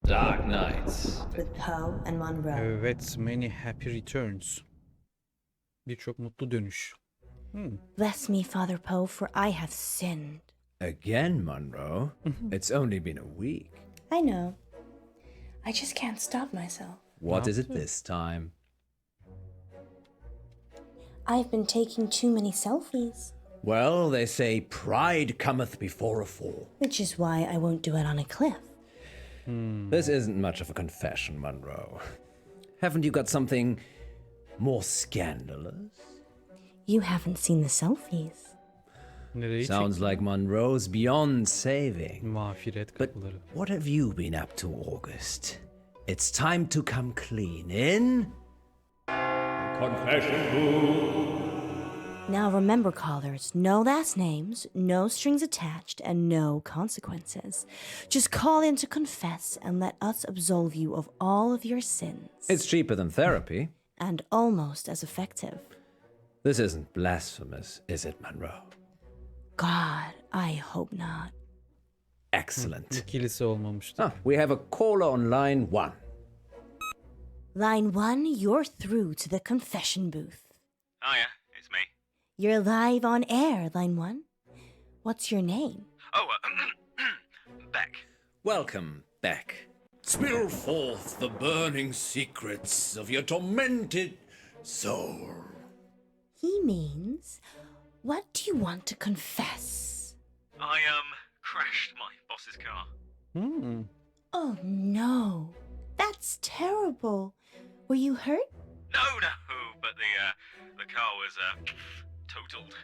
Dark Nights. With Poe and Munro. Evet, many happy returns. Birçok mutlu dönüş. Bless me, Father Poe, for I have sinned. Again, Munro? It's only been a week. I know. I just can't stop myself. What is it this time? I've been taking too many selfies. Well, they say pride cometh before a fall. Which is why I won't do it on a cliff. This isn't much of a confession, Munro. Haven't you got something more scandalous? You haven't seen the selfies. Nereyi Sounds like Munro's beyond saving. Mağfiret But kapıları. what have you been up to, August? It's time to come clean in. Confession booth. Now remember, callers, no last names, no strings attached, and no consequences. Just call in to confess and let us absolve you of all of your sins. It's cheaper than therapy. And almost as effective. This isn't blasphemous, is it, Munro? God, I hope not. Excellent. Kilise olmamıştı. We have a caller on line 1. Line 1, you're through to the confession booth. Hiya, it's me. You're live on air, line 1. What's your name? Oh, Beck. Welcome, Beck. Spill forth the burning secrets of your tormented soul. He means, what do you want to confess? I, crashed my boss's car. Oh no, that's terrible. Were you hurt? No, but the car was, totaled.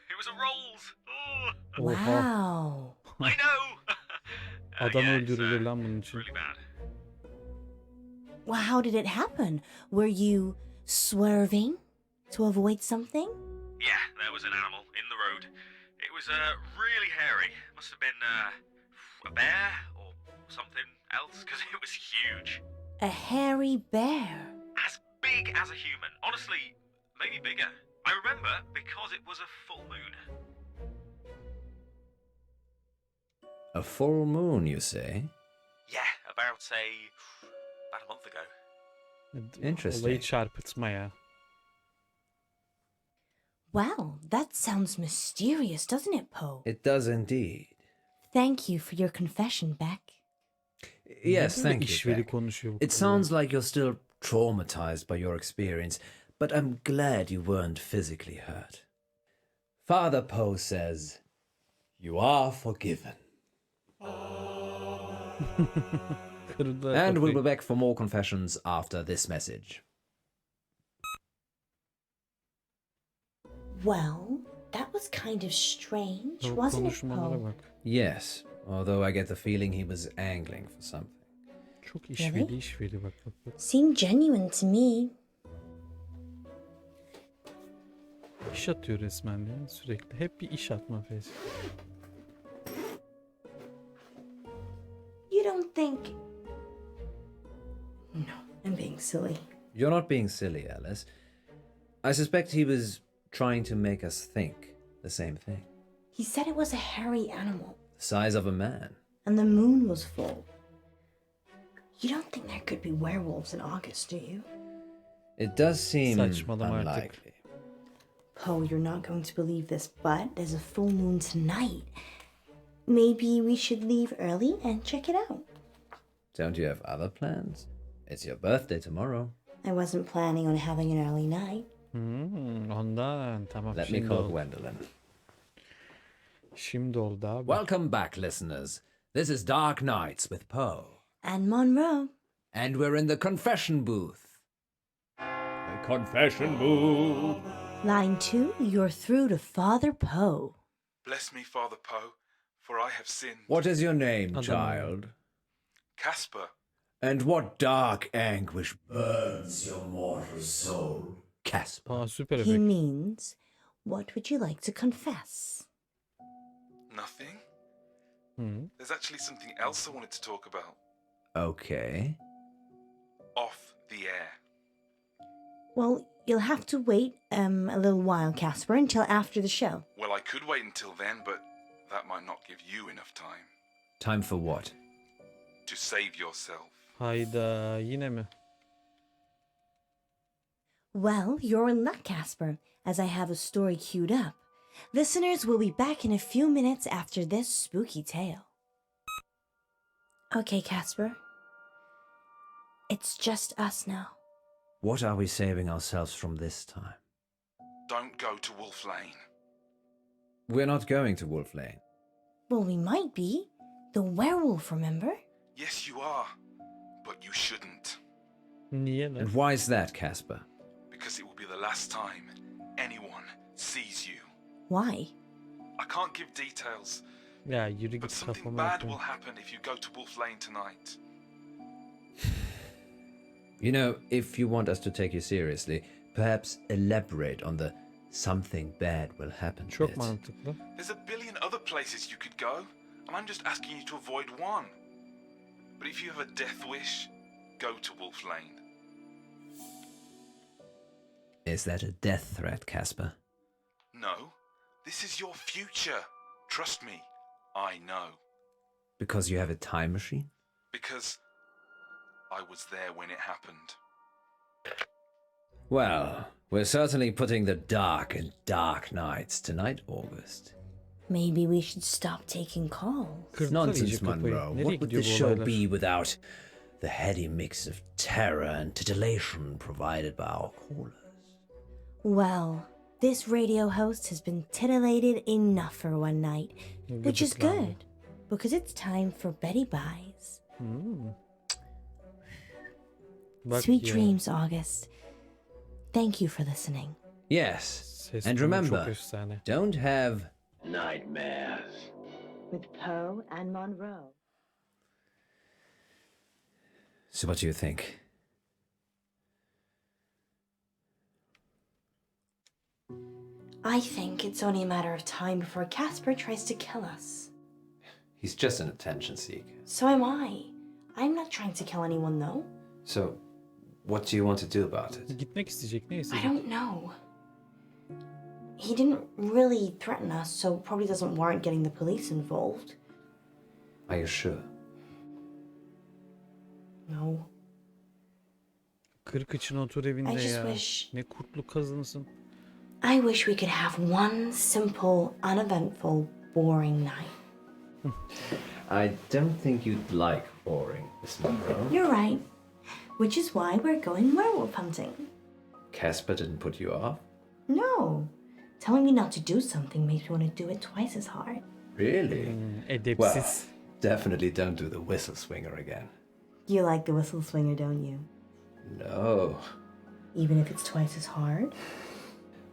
It was a Rolls. Oh, Wow. I know. Adam yeah, öldürülür lan bunun için. really bad. Well, how did it happen? Were you swerving to avoid something? Yeah, there was an animal in the road. It was, really hairy. Must have been, a bear or something else, because it was huge. A hairy bear. As big as a human. Honestly, maybe bigger. I remember because it was a full moon. A full moon, you say? Yeah, about a month ago. Interesting. Olayı çarpıtma ya. Well, that sounds mysterious, doesn't it, Poe? It does indeed. Thank you for your confession, Beck. Yes, Neden thank you, işveli Beck. konuşuyor bu It kadın? sounds like you're still traumatized by your experience, but I'm glad you weren't physically hurt. Father Poe says, you are forgiven. Kırdı And we'll kafayı. be back for more confessions after this message. Well, that was kind of strange, Tavuk wasn't it, konuşmalara Poe? bak. Yes, although I get the feeling he was angling for something. Çok işveli bak. Seemed genuine to me. İş atıyor resmen ya sürekli. Hep bir iş atma fesi. You don't think... No, I'm being silly. You're not being silly, Alice. I suspect he was trying to make us think the same thing. He said it was a hairy animal, The size of a man. and the moon was full. You don't think there could be werewolves in August, do you? It does seem Saçmalama artık. unlikely. Poe, you're not going to believe this, but there's a full moon tonight. Maybe we should leave early and check it out. Don't you have other plans? It's your birthday tomorrow. I wasn't planning on having an early night. Ondan tamam. Let me Şimdi call oldu. Gwendolyn. Şimdi oldu abi. Welcome back, listeners. This is Dark Nights with Poe. And Monroe. And we're in the confession booth. The confession booth. Line 2, you're through to Father Poe. Bless me, Father Poe, for I have sinned. What is your name, Adam. child? Casper, And what dark anguish burns your mortal soul, Casper? Aa, süper He efekt. means, what would you like to confess? nothing? Hı. There's actually something else I wanted to talk about. Okay. Off the air. Well, you'll have to wait a little while, Casper, until after the show. Well, I could wait until then, but that might not give you enough time. Time for what? to save yourself. Hayda, yine mi? Well, you're in luck, Casper, as I have a story queued up. Listeners will be back in a few minutes after this spooky tale. Okay, Casper. It's just us now. What are we saving ourselves from this time? Don't go to Wolf Lane. We're not going to Wolf Lane. Well, we might be. The werewolf, remember? Yes, you are, but you shouldn't, Niye lan? And why is that, Casper? because it will be the last time anyone sees you. Why? I can't give details, Ya yürü but git something kafama bad will yapma. happen if you go to Wolf Lane tonight. You know, if you want us to take you seriously, perhaps elaborate on the something bad will happen Çok bit. mantıklı. There's a billion other places you could go, and I'm just asking you to avoid one. But if you have a death wish, go to Wolf Lane. Is that a death threat, Casper? No, this is your future. Trust me, I know. Because you have a time machine? Because I was there when it happened. Well, we're certainly putting the dark in dark nights tonight, August. Maybe we should stop taking calls. Kırdılar iyice Nonsense, kafayı. Munro. Nereye What would gidiyor the bu show olaylar? be without the heady mix of terror and titillation provided by our callers? Well, this radio host has been titillated enough for one night, which is Gıdıklandı. good, because it's time for Betty Buys. Bak Sweet ya, dreams, August. Thank you for listening. Yes. ses And tonu remember, çok efsane. don't have Nightmares. With Poe and Munro. So what do you think? I think it's only a matter of time before Casper tries to kill us. He's just an attention seeker. So am I. I'm not trying to kill anyone, though. So, what do you want to do about it? Gitmek isteyecek, ne I isteyecek? don't know. He didn't really threaten us, so probably doesn't warrant getting the police involved. Are you sure? No. Kır kıçına otur evinde I just ya. wish- Ne kurtlu kazınısın. I wish we could have one simple, uneventful, boring night. I don't think you'd like boring, Miss Munro. You're right. Which is why we're going werewolf hunting. Casper didn't put you off? No. Telling me not to do something makes me want to do it twice as hard. Really? Well, Edepsiz. definitely don't do the whistle swinger again. You like the whistle swinger, don't you? No. Even if it's twice as hard?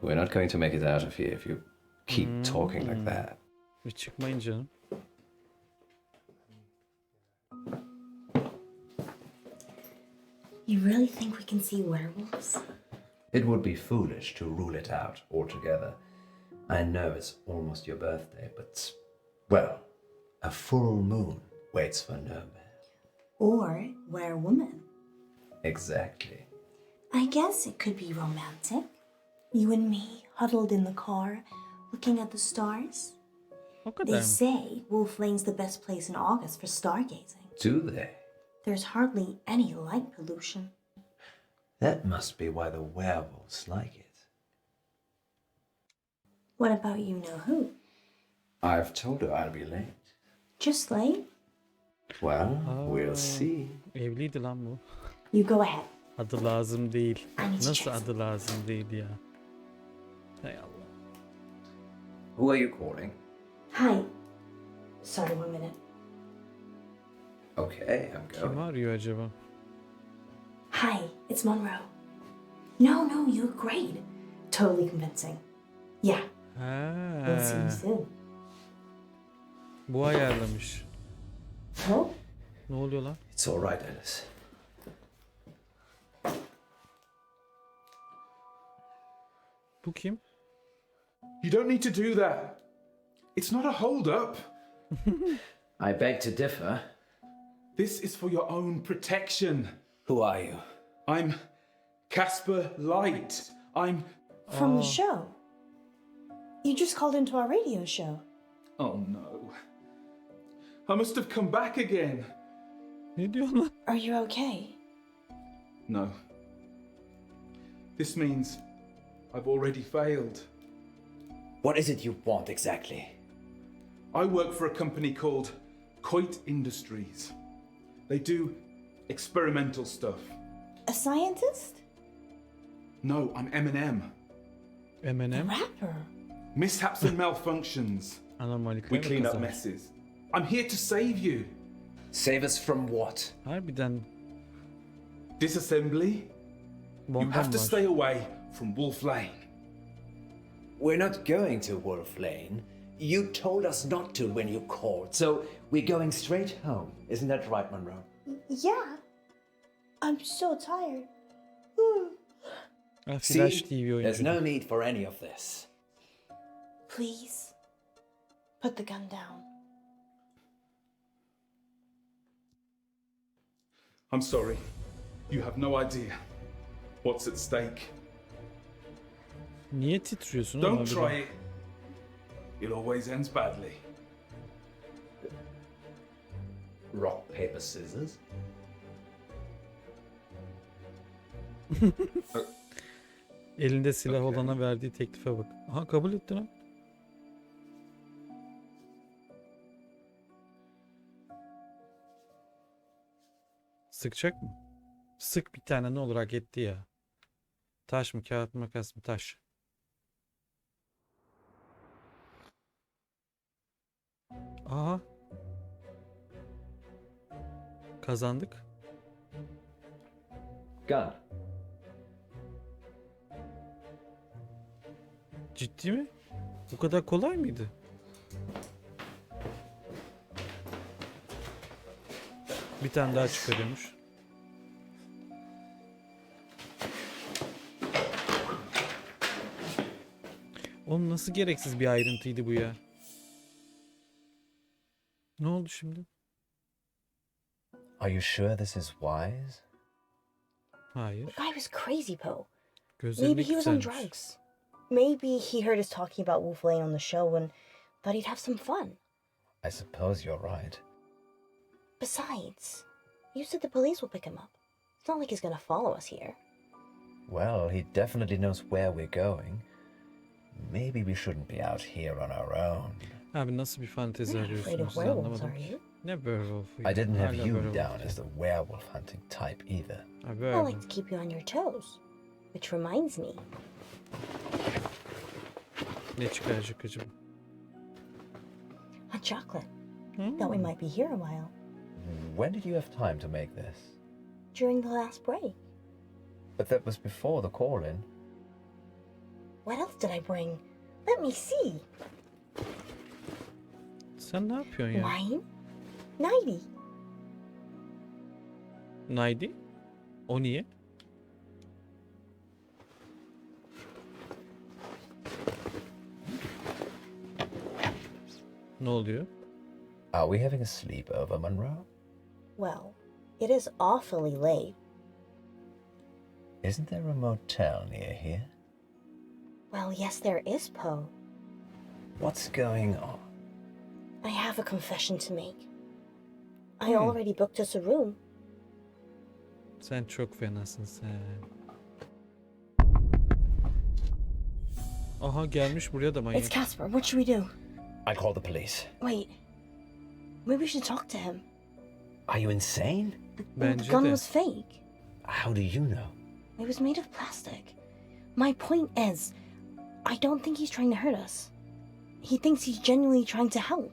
We're not going to make it out of here if you keep talking like that. Bir çıkmayın canım. You really think we can see werewolves? It would be foolish to rule it out altogether. I know it's almost your birthday, but, well, a full moon waits for no man. Or werewoman? Exactly. I guess it could be romantic. You and me huddled in the car, looking at the stars. O kadar They mı? say Wolf Lane's the best place in August for stargazing. Do they? There's hardly any light pollution. That must be why the werewolves like it. What about you know who? I've told her I'll be late. Just late? Well, we'll see. Evliydi lan bu. You go ahead. Adı lazım değil. I need to Nasıl check adı lazım değil ya? Hay Allah. Who are you calling? Hi. Sorry, 1 minute. Okay, I'm Kim going. arıyor acaba? Hi, it's Munro. No, you're great. Totally convincing. Yeah, we'll see you Ha, soon. bu ayarlamış. Oh? Ne oluyor lan? It's all right, Alice. Bu kim? You don't need to do that. It's not a hold-up. I beg to differ. This is for your own protection. Who are you? I'm Casper Light. I'm... From the show. You just called into our radio show. Oh no. I must have come back again. Ne diyor lan? Are you okay? No. This means I've already failed. What is it you want exactly? I work for a company called Coit Industries. They do experimental stuff. A scientist? No, I'm M&M. M&M. Rapper? Mishaps and malfunctions. Anormallikler We ve clean up kazanç. messes. I'm here to save you. Save us from what? Harbiden Disassembly? You bombam have to var. stay away from Wolf Lane. We're not going to Wolf Lane. You told us not to when you called, so we're going straight home. Isn't that right, Munro? Yeah. I'm so tired. Ha, See, Flash TV there's oyuncu. no need for any of this. Please, put the gun down. I'm sorry. You have no idea what's at stake. Niye titriyorsun? Don't abi? try it. It always ends badly. Rock, paper, scissors? Elinde silah Okay. olana verdiği teklife bak. Aha kabul etti lan. Sıkacak mı? Sık bir tane, ne olur, hak etti ya. Taş mı, kağıt mı, makas mı? Taş. Aha. Kazandık. Gun. Ciddi mi? Bu kadar kolay mıydı? Bir tane daha çıkarıyormuş. Oğlum nasıl gereksiz bir ayrıntıydı bu ya? Ne oldu şimdi? Are you sure this is wise? Hayır. The guy was crazy, Poe. Gözleri Maybe ne he was on güzelmiş. drugs. Maybe he heard us talking about Wolf Lane on the show and thought he'd have some fun. I suppose you're right. Besides, you said the police will pick him up. It's not like he's gonna follow us here. Well, he definitely knows where we're going. Maybe we shouldn't be out here on our own. Abi nasıl bir fantezi You're not afraid arıyorsunuz of siz, werewolves, anlamadım are ki. you? Ne werewolf? I didn't have Hala you werewolf. down as the werewolf hunting type either. Ha, I werewolf. like to keep you on your toes. Which reminds me, Ne çıkaracak acaba? hot chocolate. Thought we might be here a while. When did you have time to make this? During the last break. But that was before the call-in. What else did I bring? Let me see. Sen ne yapıyorsun ya? Wine? 90. Naydi? O niye? Ne oluyor? Are we having a sleepover, Munro? Well, it is awfully late. Isn't there a motel near here? Well, yes, there is, Poe. What's going on? I have a confession to make. I already booked us a room. Sen çok fenasın sen. Aha gelmiş buraya da It's manyak. Casper. What should we do? I call the police. Wait. Maybe we should talk to him. Are you insane? The Bence gun de. was fake. How do you know? It was made of plastic. My point is, I don't think he's trying to hurt us. He thinks he's genuinely trying to help.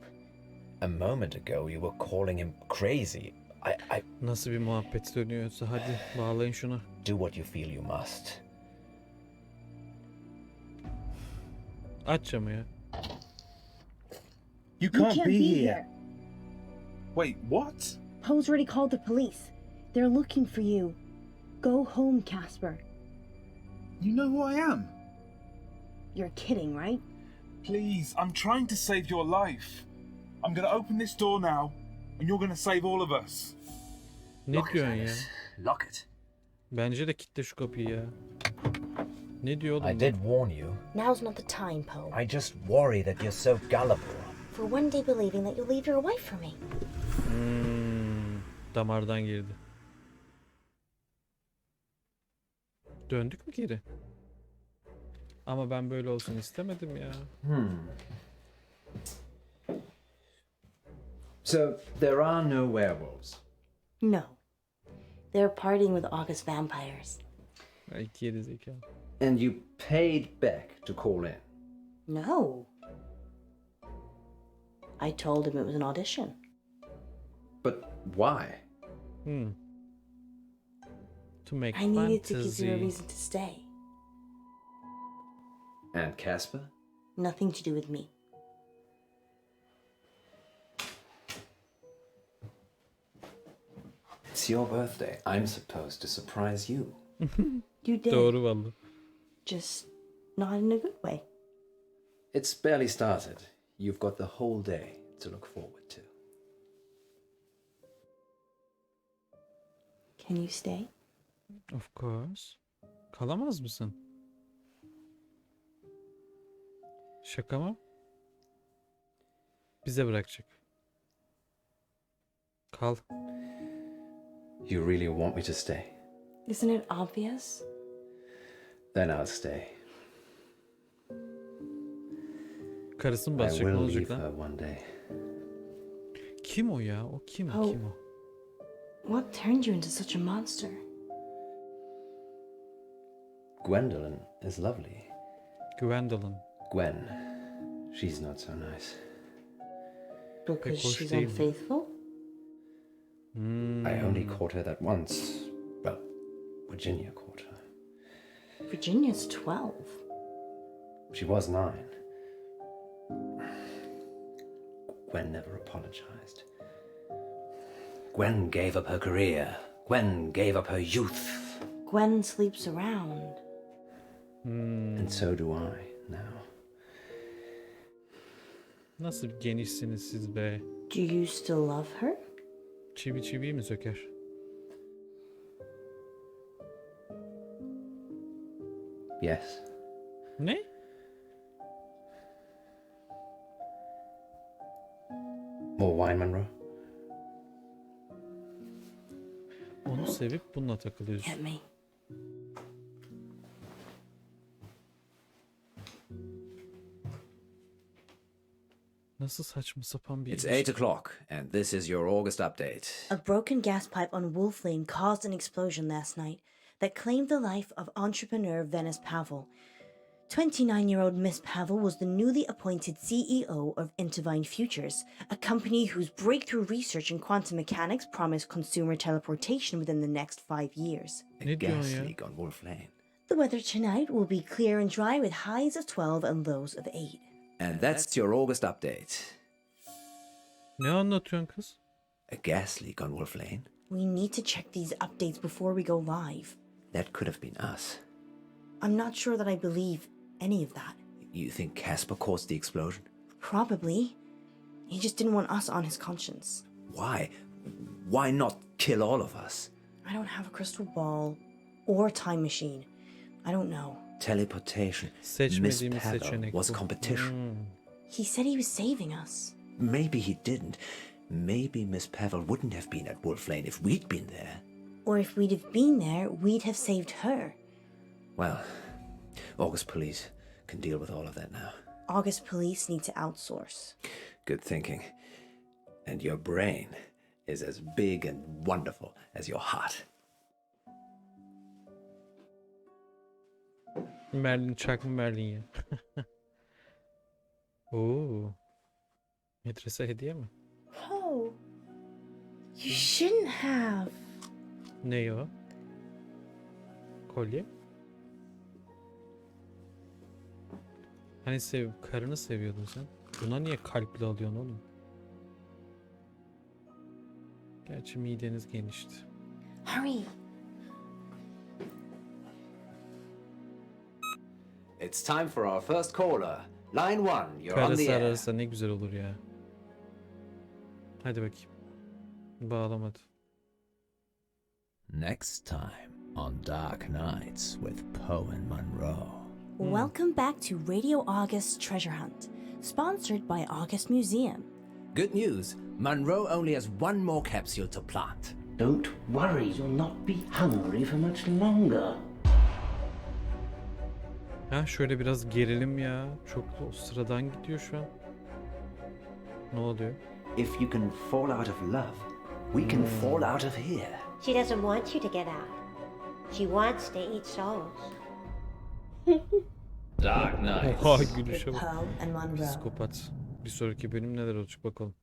A moment ago you were calling him crazy. I Nasıl bir muhabbet dönüyorsa hadi bağlayın şunu. do what you feel you must. Aç camı ya. You can't, be here. Wait, what? Poe's already called the police. They're looking for you. Go home, Casper. You know who I am? You're kidding, right? Please, I'm trying to save your life. I'm gonna open this door now, and you're gonna save all of us. Ne diyorsun ya? Lock it. Bence de kitle şu kapıyı ya. Ne diyor oğlum? I did warn you. Now's not the time, Poe. I just worry that you're so gullible. For one day believing that you'll leave your wife for me. Damardan girdi. Döndük mü geri? Ama ben böyle olsun istemedim ya. So, there are no werewolves. No. They're partying with August vampires. Ay geri zekalı. And you paid Beck to call in. No. I told him it was an audition. But why? To make I needed to give fantasy. you a reason to stay. And Casper? Nothing to do with me. It's your birthday. I'm supposed to surprise you. You did. Doğru vallahi. Just not in a good way. It's barely started. You've got the whole day to look forward to. Can you stay? Of course. Kalamaz mısın? Şaka mı? Bize bırakacak. Kal. You really want me to stay? Isn't it obvious? Then I'll stay. Karısı mı I basacak? Ne will olacak leave lan? her one day. Kim o ya? O kim? Oh. Kim o? What turned you into such a monster? Gwendolyn is lovely. Gwendolyn. Gwen. She's not so nice. Because hoş she's değil mi? unfaithful? I only caught her that once. Well, Virginia caught her. Virginia's 12. She was 9. Gwen never apologized. Gwen gave up her career. Gwen gave up her youth. Gwen sleeps around. And so do I now. Nasıl genişsiniz siz be? Do you still love her? Çivi çiviyi mi söker? Yes. Ne? More wine, Munro? Onu sevip bununla takılıyorsun. Get me. Nasıl saçma sapan bir It's ilişki. 8 o'clock, and this is your August update. A broken gas pipe on Wolf Lane caused an explosion last night that claimed the life of entrepreneur Venice Pavel. 29-year-old Miss Pavel was the newly appointed CEO of Intervine Futures, a company whose breakthrough research in quantum mechanics promised consumer teleportation within the next 5 years. A Ne diyorsun gas ya? leak on Wolf Lane. The weather tonight will be clear and dry with highs of 12 and lows of 8. And that's your August update. Ne anlatıyorsun kız? A gas leak on Wolf Lane? We need to check these updates before we go live. That could have been us. I'm not sure that I believe any of that. You think Casper caused the explosion? Probably. He just didn't want us on his conscience. Why? Why not kill all of us? I don't have a crystal ball or a time machine. I don't know. Teleportation. Miss Seçmediğimiz Pavel seçenek was bu. competition. He said he was saving us. Maybe he didn't. Maybe Miss Pavel wouldn't have been at Wolf Lane if we'd been there. Or if we'd have been there, we'd have saved her. Well, August police can deal with all of that now. August police need to outsource. Good thinking. And your brain is as big and wonderful as your heart. Merlin çakma Merlin ya. Oo. Medrese hediye mi? Oh, you shouldn't have. Ne o? Kolye? Hani karını seviyordun sen. Buna niye kalple alıyorsun oğlum? Gerçi mideniz genişti. Hurry. It's time for our first caller. Line 1, you're on the Karısı air. ararsa ne güzel olur ya. Hadi bakayım. Bağlamadı. Next time on Dark Nights with Poe and Munro. Welcome back to Radio August Treasure Hunt, sponsored by August Museum. Good news, Munro only has one more capsule to plant. Don't worry, you'll not be hungry for much longer. Ha şöyle biraz gerilim ya. Çok da o sıradan gidiyor şu an. Ne oluyor? If you can fall out of love, we can fall out of here. She doesn't want you to get out. She wants to eat souls. Dark Knight. Oha gülüşe bak. Poe and Munro. Psikopat. Bir sonraki bölüm neler olacak bakalım.